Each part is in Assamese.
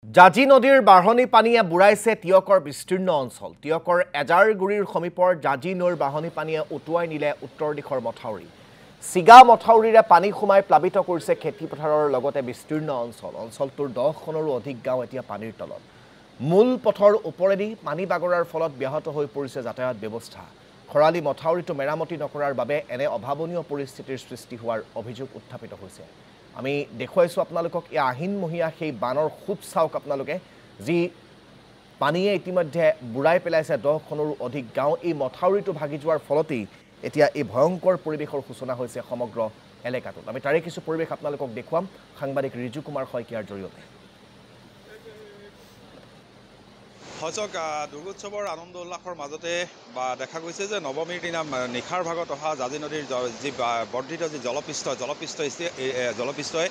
জাজি নদীৰ বাঢ়নী পানীয়ে বুঢ়াইছে টিয়কৰ বিস্তীৰ্ণ অঞ্চল। টিয়কৰ এজাৰগুৰিৰ সমীপৰ জাজি নৈৰ বাঢ়নী পানীয়ে উটুৱাই নিলে উত্তৰ দিশৰ মথাউৰি। চিগা মথাউৰিৰে পানী সোমাই প্লাবিত কৰিছে খেতিপথাৰৰ লগতে বিস্তীৰ্ণ অঞ্চল। অঞ্চলটোৰ 10খনৰো অধিক গাঁও এতিয়া পানীৰ তলত। মূল পথৰ ওপৰেদি পানী বাগৰাৰ ফলত ব্যাহত হৈ পৰিছে যাতায়াত ব্যৱস্থা। খৰালি মথাউৰিটো মেৰামতি নকৰাৰ বাবে এনে অভাৱনীয় পৰিস্থিতিৰ সৃষ্টি হোৱাৰ অভিযোগ উত্থাপিত হৈছে। আমি দেখুৱাইছোঁ আপোনালোকক এই আহিনমহীয়া সেই বানৰ খুব চাওক আপোনালোকে, যি পানীয়ে ইতিমধ্যে বুঢ়াই পেলাইছে 10খনৰো অধিক গাঁও। এই মথাউৰিটো ভাগি যোৱাৰ ফলতেই এতিয়া এই ভয়ংকৰ পৰিৱেশৰ সূচনা হৈছে সমগ্ৰ এলেকাটোত। আমি তাৰে কিছু পৰিৱেশ আপোনালোকক দেখুৱাম সাংবাদিক ৰিজু কুমাৰ শইকীয়াৰ জৰিয়তে। হয়চক দুৰ্গোৎসৱৰ আনন্দ উল্লাসৰ মাজতে দেখা গৈছে যে নৱমীৰ দিনা নিশাৰ ভাগত অহা জাজি নদীৰ যি বৰ্ধিত যি জলপৃষ্ঠই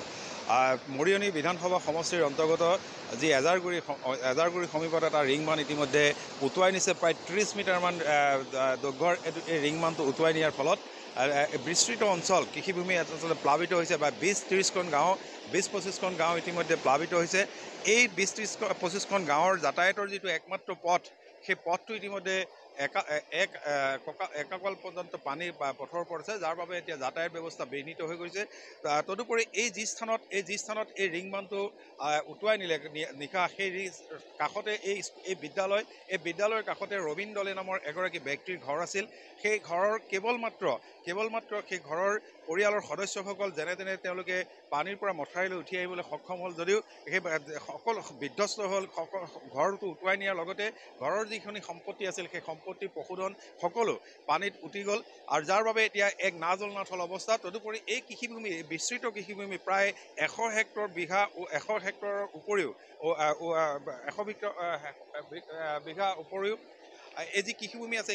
মৰিয়নি বিধানসভা সমষ্টিৰ অন্তৰ্গত যি এজাৰগুৰি সমীপত এটা ৰিংবান্ধ ইতিমধ্যে উটুৱাই নিছে। প্ৰায় 30 মিটাৰমান দৈৰ্ঘ্যৰ এই ৰিংবান্ধটো উটুৱাই নিয়াৰ ফলত বিস্তৃত অঞ্চল কৃষিভূমি আচলতে প্লাবিত হৈছে। বা 20-30খন গাঁও 20-25খন গাঁও ইতিমধ্যে প্লাবিত হৈছে। এই 20-25খন গাঁৱৰ যাতায়াতৰ যিটো একমাত্ৰ পথ, সেই পথটো ইতিমধ্যে একাকল পৰ্যন্ত পানীৰ পথৰ ওপৰত আছে, যাৰ বাবে এতিয়া যাতায়াত ব্যৱস্থা বিঘ্নিত হৈ গৈছে। তদুপৰি এই যি স্থানত এই ৰিংবান্ধটো উটুৱাই নিলে নিশা, সেই কাষতে এই বিদ্যালয়ৰ কাষতে ৰবীন দলে নামৰ এগৰাকী ব্যক্তিৰ ঘৰ আছিল। সেই ঘৰৰ কেৱল মাত্ৰ সেই ঘৰৰ পৰিয়ালৰ সদস্যসকল যেনে তেনে তেওঁলোকে পানীৰ পৰা মথাউৰিলৈ উঠি আহিবলৈ সক্ষম হ'ল, যদিও সেই সকলো বিধ্বস্ত হ'ল। ঘৰটো উটুৱাই নিয়াৰ লগতে ঘৰৰ যিখিনি সম্পত্তি আছিল সেই সম্পত্তিৰ পশুধন সকলো পানীত উটি গ'ল, আৰু যাৰ বাবে এতিয়া এক নাজল নাথল অৱস্থা। তদুপৰি এই কৃষিভূমি, বিস্তৃত কৃষিভূমি প্ৰায় 100 হেক্টৰ উপৰিও 100 বিঘা উপৰিও এই যি কৃষিভূমি আছে,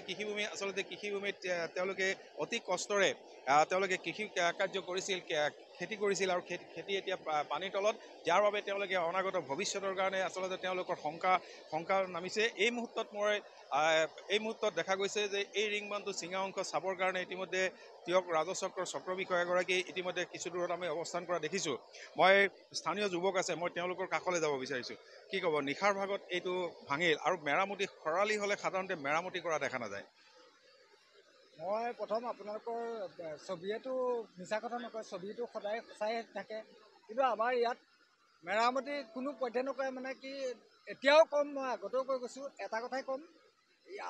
কৃষিভূমিত তেওঁলোকে অতি কষ্টৰে তেওঁলোকে কৃষি কাৰ্য কৰিছিল, খেতি কৰিছিল, আৰু খেতি এতিয়া পানীৰ তলত, যাৰ বাবে তেওঁলোকে অনাগত ভৱিষ্যতৰ কাৰণে আচলতে তেওঁলোকৰ শংকা নামিছে। এই মুহূৰ্তত দেখা গৈছে যে এই ৰিংবান্ধটো চিঙা অংশ চাবৰ কাৰণে ইতিমধ্যে টিয়ক ৰাজচক্ৰৰ চক্ৰ বিষয়াগৰাকী ইতিমধ্যে কিছু দূৰত আমি অৱস্থান কৰা দেখিছোঁ। মই স্থানীয় যুৱক আছে, মই তেওঁলোকৰ কাষলৈ যাব বিচাৰিছোঁ। কি ক'ব, নিশাৰ ভাগত এইটো ভাঙিল, আৰু মেৰামতি খৰালি হ'লে সাধাৰণতে মেৰামতি কৰা দেখা নাযায়। মই প্ৰথম আপোনালোকৰ ছবিয়েতো মিছা কথা নকয়, ছবিটো সদায় সঁচাই থাকে, কিন্তু আমাৰ ইয়াত মেৰামতি কোনো পধ্যে নকৰে। মানে কি, এতিয়াও ক'ম, মই আগতেও কৈ গৈছোঁ, এটা কথাই ক'ম,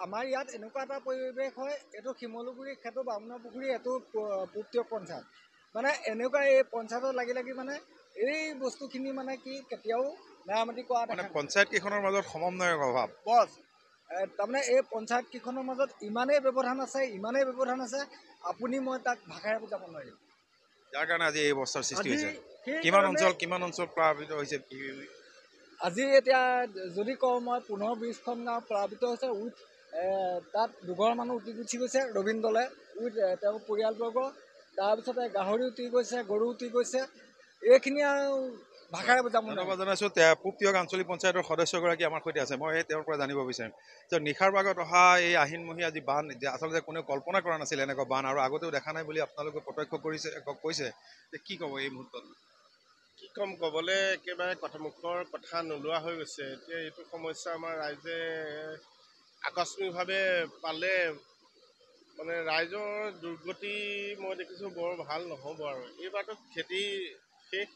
আমাৰ ইয়াত এনেকুৱা এটা পৰিৱেশ হয়, এইটো শিমলুগুৰি, সেইটো বামুণা পুখুৰী, এইটো পূব পঞ্চায়ত, মানে এনেকুৱা এই পঞ্চায়তত লাগি মানে এই বস্তুখিনি মানে কি কেতিয়াও মেৰামতি কৰা মানে পঞ্চায়ত কেইখনৰ মাজত সমন্বয়ৰ অভাৱ। বছ তাৰমানে এই পঞ্চায়ত কেইখনৰ মাজত ইমানেই ব্যৱধান আছে, আপুনি মই তাক ভাষাৰে বুজাব নোৱাৰিম, যাৰ কাৰণে আজি এই অৱস্থাৰ সৃষ্টি হৈছে। কিমান অঞ্চল প্লাবিত হৈছে? আজি এতিয়া যদি কওঁ মই 15-20খন গাঁও প্লাবিত হৈছে। তাত দুঘৰ মানুহ উটি গুচি গৈছে, ৰবীন দলে তেওঁৰ পৰিয়ালবৰ্গ, তাৰপিছতে গাহৰি উটি গৈছে, গৰু উটি গৈছে, এইখিনি আৰু ভাষাৰে বুজাব নোৱাৰিম। ধন্যবাদ জনাইছোঁ। পূব টিয়ক আঞ্চলিক পঞ্চায়তৰ সদস্যগৰাকী আমাৰ সৈতে আছে, মই তেওঁৰ পৰা জানিব বিচাৰিম যে নিশাৰ ভাগত অহা এই আহিনমহীয়া যি বান, আচলতে কোনেও কল্পনা কৰা নাছিল এনেকুৱা বান, আৰু আগতেও দেখা নাই বুলি আপোনালোকে প্ৰত্যক্ষ কৈছে, যে কি ক'ব এই মুহূৰ্তত? কি ক'ম, ক'বলৈ একেবাৰে মুখৰ কথা নোলোৱা হৈ গৈছে। এতিয়া এইটো সমস্যা আমাৰ ৰাইজে আকস্মিকভাৱে পালে মানে ৰাইজৰ দুৰ্গতি মই দেখিছোঁ বৰ ভাল নহ'ব। আৰু এইবাৰতো খেতি শেষ,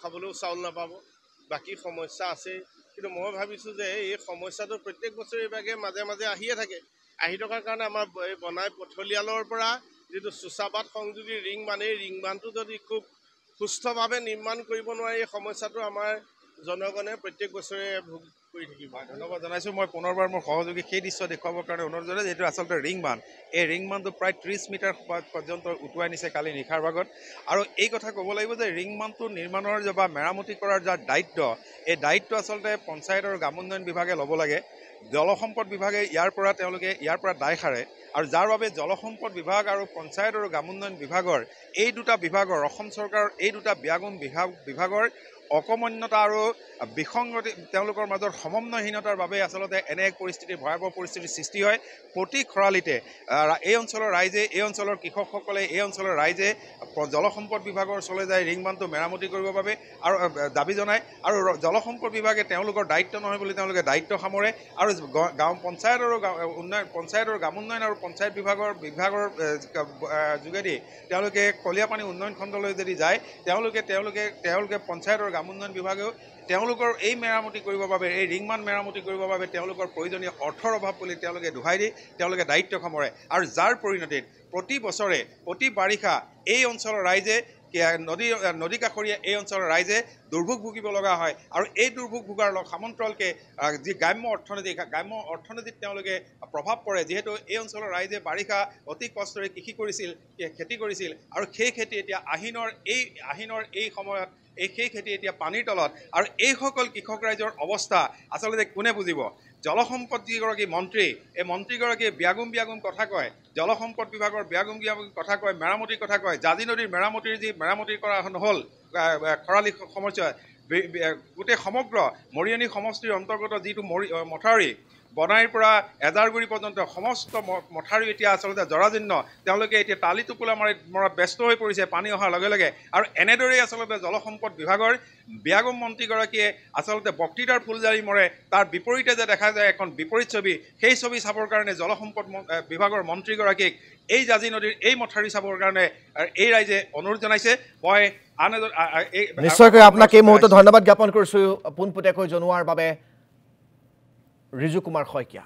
খাবলৈও চাউল নাপাব, বাকী সমস্যা আছেই। কিন্তু মই ভাবিছোঁ যে এই সমস্যাটো প্ৰত্যেক বছৰে এইভাগে মাজে মাজে আহিয়ে থাকে। আহি থকাৰ কাৰণে আমাৰ এই বনাই পথলিয়ালৰ পৰা যিটো চুচাপাত সংযোগী ৰিংবান্ধ, এই ৰিংবান্ধটো যদি খুব সুস্থভাৱে নিৰ্মাণ কৰিব নোৱাৰি, এই সমস্যাটো আমাৰ জনগণে প্ৰত্যেক বছৰে ভোগ কৰি থাকিব। ধন্যবাদ জনাইছোঁ। মই পুনৰবাৰ মোৰ সহযোগী সেই দৃশ্য দেখুৱাবৰ কাৰণে অনুৰোধ জনাইছোঁ, যিটো আচলতে ৰিংবান্ধ। এই ৰিংবান্ধটো প্ৰায় 30 মিটাৰ পৰ্যন্ত উটুৱাই নিছে কালি নিশাৰ ভাগত। আৰু এই কথা ক'ব লাগিব যে ৰিংবান্ধটো নিৰ্মাণৰ বা মেৰামতি কৰাৰ যাৰ দায়িত্ব, এই দায়িত্ব আচলতে পঞ্চায়ত আৰু গ্ৰাম উন্নয়ন বিভাগে ল'ব লাগে। জলসম্পদ বিভাগে ইয়াৰ পৰা দায় সাৰে, আৰু যাৰ বাবে জলসম্পদ বিভাগ আৰু পঞ্চায়ত আৰু গ্ৰাম উন্নয়ন বিভাগৰ এই দুটা বিভাগৰ, অসম চৰকাৰৰ এই দুটা ব্যাগুণ বিভাগৰ অকমন্যতা আৰু বিসংগতি তেওঁলোকৰ মাজৰ সমন্বয়হীনতাৰ বাবে আচলতে এনে এক পৰিস্থিতি ভয়াৱহ পৰিস্থিতিৰ সৃষ্টি হয় প্ৰতি খৰালিতে এই অঞ্চলৰ ৰাইজে এই অঞ্চলৰ কৃষকসকলে এই অঞ্চলৰ ৰাইজে জলসম্পদ বিভাগৰ ওচৰলৈ যায় ৰিং বান্ধটো মেৰামতি কৰিবৰ বাবে আৰু দাবী জনায় আৰু জলসম্পদ বিভাগে তেওঁলোকৰ দায়িত্ব নহয় বুলি তেওঁলোকে দায়িত্ব সামৰে আৰু গাঁও পঞ্চায়ত আৰু পঞ্চায়তৰ গ্ৰাম উন্নয়ন আৰু পঞ্চায়ত বিভাগৰ যোগেদি তেওঁলোকে কলীয়াপানী উন্নয়ন খণ্ডলৈ যদি যায় তেওঁলোকে পঞ্চায়তৰ গ্ৰাম উন্নয়ন বিভাগেও তেওঁলোকৰ এই মেৰামতি কৰিবৰ বাবে এই ৰিংমান মেৰামতি কৰিবৰ বাবে তেওঁলোকৰ প্ৰয়োজনীয় অৰ্থৰ অভাৱ বুলি তেওঁলোকে দোহাই দি তেওঁলোকে দায়িত্ব সামৰে আৰু যাৰ পৰিণতিত প্ৰতি বছৰে প্ৰতি বাৰিষা এই অঞ্চলৰ ৰাইজে নদী কাষৰীয়া এই অঞ্চলৰ ৰাইজে দুৰ্ভোগ ভুগিব লগা হয় আৰু এই দুৰ্ভোগ ভোগাৰ সমান্তৰালকৈ যি গ্ৰাম্য অৰ্থনীতিত তেওঁলোকে প্ৰভাৱ পৰে যিহেতু এই অঞ্চলৰ ৰাইজে বাৰিষা অতি কষ্টৰে খেতি কৰিছিল আৰু সেই খেতি এতিয়া আহিনৰ এই সময়ত সেই খেতি এতিয়া পানীৰ তলত আৰু এইসকল কৃষক ৰাইজৰ অৱস্থা আচলতে কোনে বুজিব জলসম্পদ যিগৰাকী মন্ত্ৰী এই মন্ত্ৰীগৰাকীয়ে ব্যাগুম কথা কয় জলসম্পদ বিভাগৰ ব্যাগুম কথা কয় মেৰামতিৰ কথা কয় জাজি নদীৰ মেৰামতি কৰা নহ'ল খৰালি সমস্যা গোটেই সমগ্ৰ মৰিয়নি সমষ্টিৰ অন্তৰ্গত যিটো মথাউৰি বনাইৰ পৰা এজাৰগুৰি পৰ্যন্ত সমস্ত মথাউৰি এতিয়া আচলতে জৰাজীৰ্ণ তেওঁলোকে এতিয়া টালি টোপোলা মৰাত ব্যস্ত হৈ পৰিছে পানী অহাৰ লগে লগে আৰু এনেদৰেই আচলতে জলসম্পদ বিভাগৰ ব্যাগম মন্ত্ৰীগৰাকীয়ে আচলতে বক্তৃতাৰ ফুলজাৰি মৰে তাৰ বিপৰীতে যে দেখা যায় এখন বিপৰীত ছবি সেই ছবি চাবৰ কাৰণে জলসম্পদ বিভাগৰ মন্ত্ৰীগৰাকীক এই জাজি নদীৰ এই মথাউৰি চাবৰ কাৰণে এই ৰাইজে অনুৰোধ জনাইছে মই আন এজন নিশ্চয়কৈ আপোনাক এই মুহূৰ্তত ধন্যবাদ জ্ঞাপন কৰিছোঁ পোনপটীয়াকৈ জনোৱাৰ বাবে ৰিজু কুমাৰ শইকীয়া।